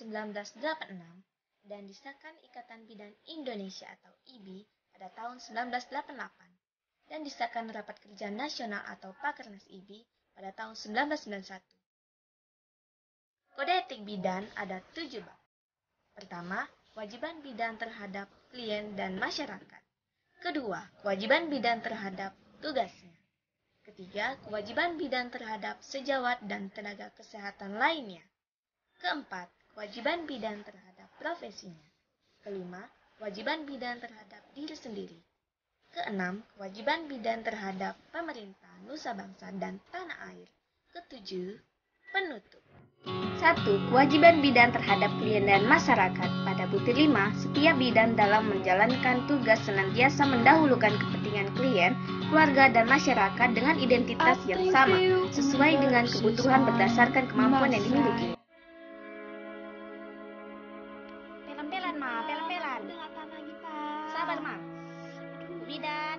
1986 dan disahkan Ikatan Bidan Indonesia atau IBI pada tahun 1988 dan disahkan Rapat Kerja Nasional atau Pakernas IBI pada tahun 1991. Kode etik bidan ada 7 bab. Pertama, kewajiban bidan terhadap klien dan masyarakat. Kedua, kewajiban bidan terhadap tugasnya. Ketiga, kewajiban bidan terhadap sejawat dan tenaga kesehatan lainnya. Keempat, kewajiban bidan terhadap profesinya. Kelima, kewajiban bidan terhadap diri sendiri. Keenam, kewajiban bidan terhadap pemerintah, nusa bangsa, dan tanah air. Ketujuh, penutup. 1. Kewajiban bidan terhadap klien dan masyarakat. Pada butir 5, setiap bidan dalam menjalankan tugas senantiasa mendahulukan kepentingan klien, keluarga, dan masyarakat dengan identitas yang sama, sesuai dengan kebutuhan berdasarkan kemampuan yang dimiliki. Pelan-pelan, Ma, pelan-pelan. Sabar, Ma. Bidan.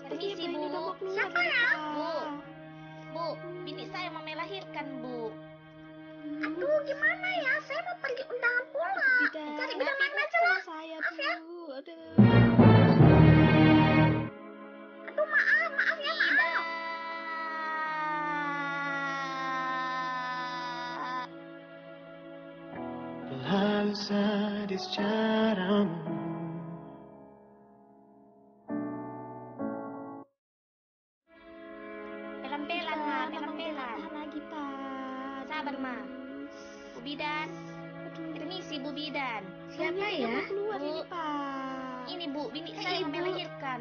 Permisi, Bu. Siapa ya? Bu, bini saya mau melahirkan, Bu. Aduh, gimana ya? Saya mau pergi undangan pula. Cari bidan lain aja lah. Maaf ya. Aduh, maaf ya, maaf. Lalu sadis caramu. Pelan-pelan, Ma, pelan-pelan. Lagi, Pak. Sabar, Ma. Bu Bidan. Permisi, Bu Bidan. Siapa ya? Bu, Ini, Pak. ini Bu, bini saya mau melahirkan.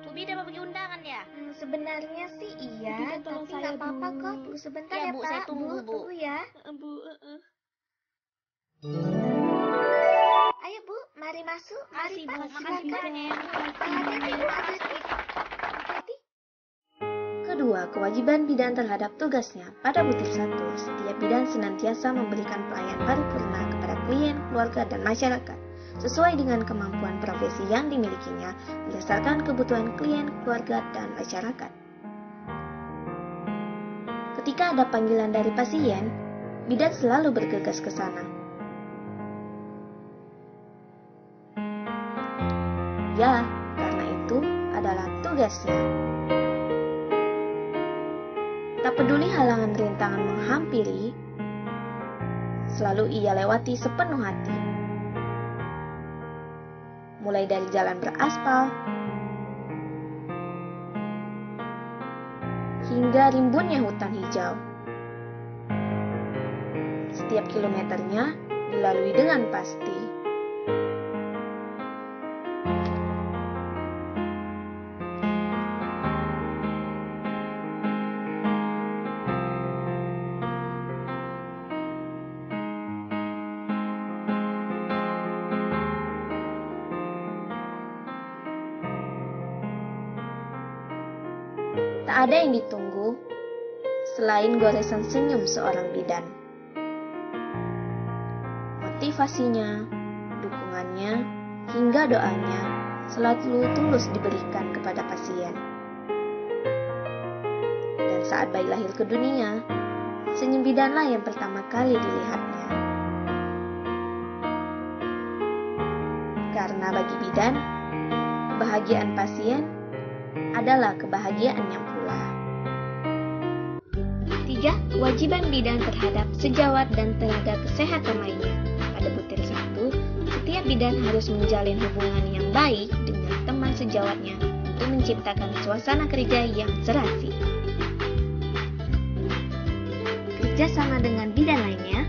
Bu Bidan mau pergi undangan ya? Sebenarnya sih iya, Bidan, tolong tapi saya, nggak apa-apa Bu. kok. Tunggu sebentar Ya, ya, Bu, Pak. saya tunggu, Bu. Tunggu ya. Bu, Ayo, Bu. Mari masuk. Makasih, Mari, Bu. Pak. Makasih, Silakan. Bu. Hati-hati, Bu. Hati-hati. Kedua, kewajiban bidan terhadap tugasnya. Pada butir 1, setiap bidan senantiasa memberikan pelayanan paripurna kepada klien, keluarga, dan masyarakat, sesuai dengan kemampuan profesi yang dimilikinya, berdasarkan kebutuhan klien, keluarga, dan masyarakat. Ketika ada panggilan dari pasien, bidan selalu bergegas ke sana. Ya, karena itu adalah tugasnya. Tak peduli halangan rintangan menghampiri, selalu ia lewati sepenuh hati. Mulai dari jalan beraspal, hingga rimbunnya hutan hijau. Setiap kilometernya dilalui dengan pasti. Tak ada yang ditunggu selain goresan senyum seorang bidan. Motivasinya, dukungannya, hingga doanya selalu tulus diberikan kepada pasien. Dan saat bayi lahir ke dunia, senyum bidanlah yang pertama kali dilihatnya. Karena bagi bidan, kebahagiaan pasien adalah kebahagiaannya pula. 3. Kewajiban bidan terhadap sejawat dan tenaga kesehatan lainnya. Pada butir 1, setiap bidan harus menjalin hubungan yang baik dengan teman sejawatnya untuk menciptakan suasana kerja yang serasi. Kerja sama dengan bidan lainnya.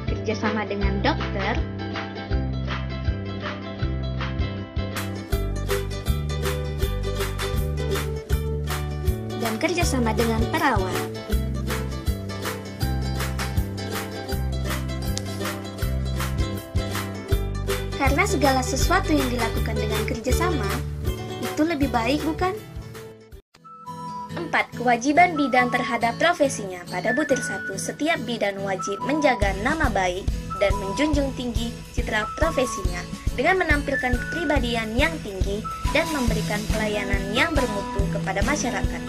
Kerjasama dengan dokter. Dan kerjasama dengan perawat. Karena segala sesuatu yang dilakukan dengan kerjasama, itu lebih baik, bukan? 4. Kewajiban bidan terhadap profesinya. Pada butir 1, setiap bidan wajib menjaga nama baik dan menjunjung tinggi citra profesinya dengan menampilkan kepribadian yang tinggi dan memberikan pelayanan yang bermutu kepada masyarakat.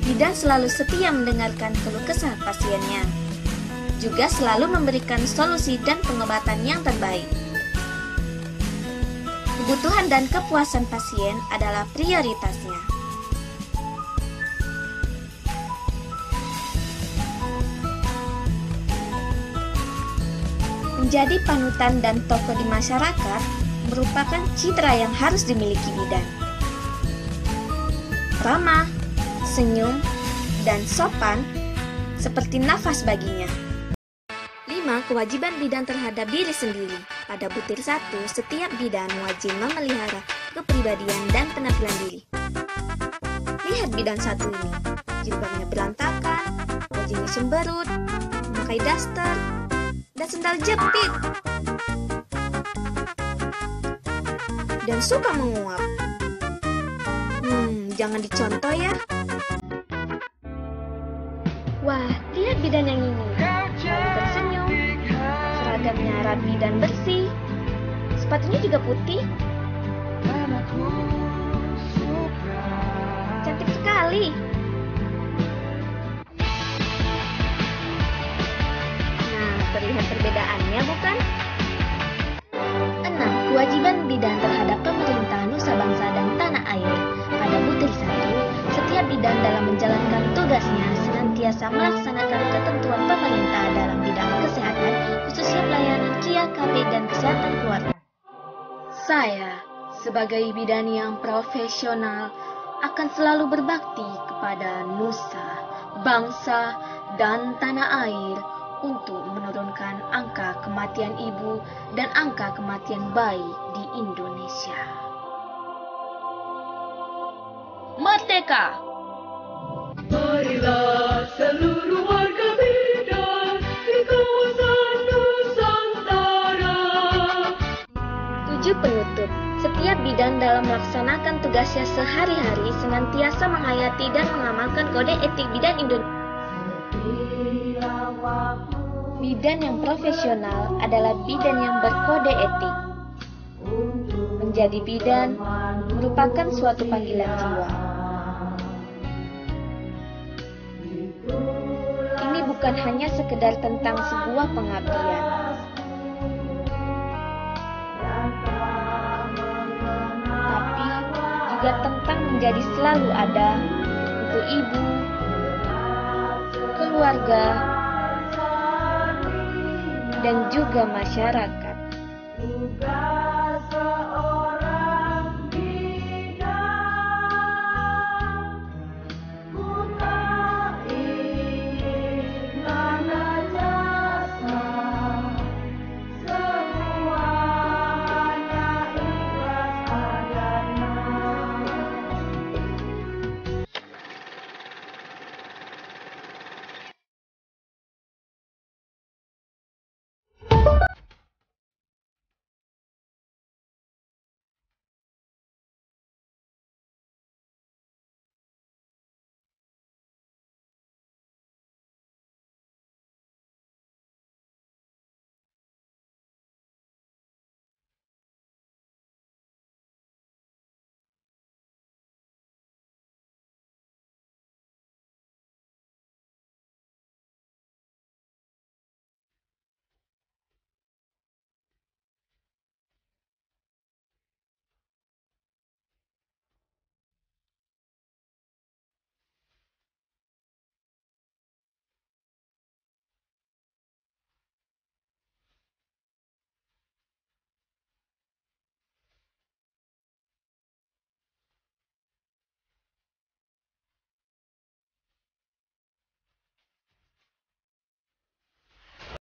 Bidan selalu setia mendengarkan keluh kesah pasiennya, juga selalu memberikan solusi dan pengobatan yang terbaik. Kebutuhan dan kepuasan pasien adalah prioritasnya. Menjadi panutan dan tokoh di masyarakat merupakan citra yang harus dimiliki bidan. Ramah, senyum, dan sopan seperti nafas baginya. 5. Kewajiban bidan terhadap diri sendiri. Pada butir 1, setiap bidan wajib memelihara kepribadian dan penampilan diri. Lihat bidan satu ini, jilbabnya berantakan, wajahnya semberut, pakai daster, dan sendal jepit, dan suka menguap. Jangan dicontoh ya. Wah, lihat bidan yang ini, selalu tersenyum, seragamnya rapi dan bersih, sepatunya juga putih. Cantik sekali. Nah, terlihat perbedaannya bukan? 6. Kewajiban bidan terhadap pemerintah nusa bangsa dan tanah air. Pada butir 1, setiap bidan dalam menjalankan tugasnya senantiasa melaksanakan ketentuan pemerintah dalam bidang kesehatan, khususnya pelayanan KIA, KB, dan kesehatan keluarga. Saya, sebagai bidan yang profesional, akan selalu berbakti kepada nusa, bangsa, dan tanah air untuk menurunkan angka kematian ibu dan angka kematian bayi di Indonesia. Merdeka! Marilah seluruh warga bidan di kawasan Nusantara. 7. Penutup. Setiap bidan dalam melaksanakan tugasnya sehari-hari senantiasa menghayati dan mengamalkan kode etik bidan Indonesia. Bidan yang profesional adalah bidan yang berkode etik. Menjadi bidan merupakan suatu panggilan jiwa. Ini bukan hanya sekedar tentang sebuah pengabdian, tapi juga tentang menjadi selalu ada untuk ibu, keluarga, dan juga masyarakat.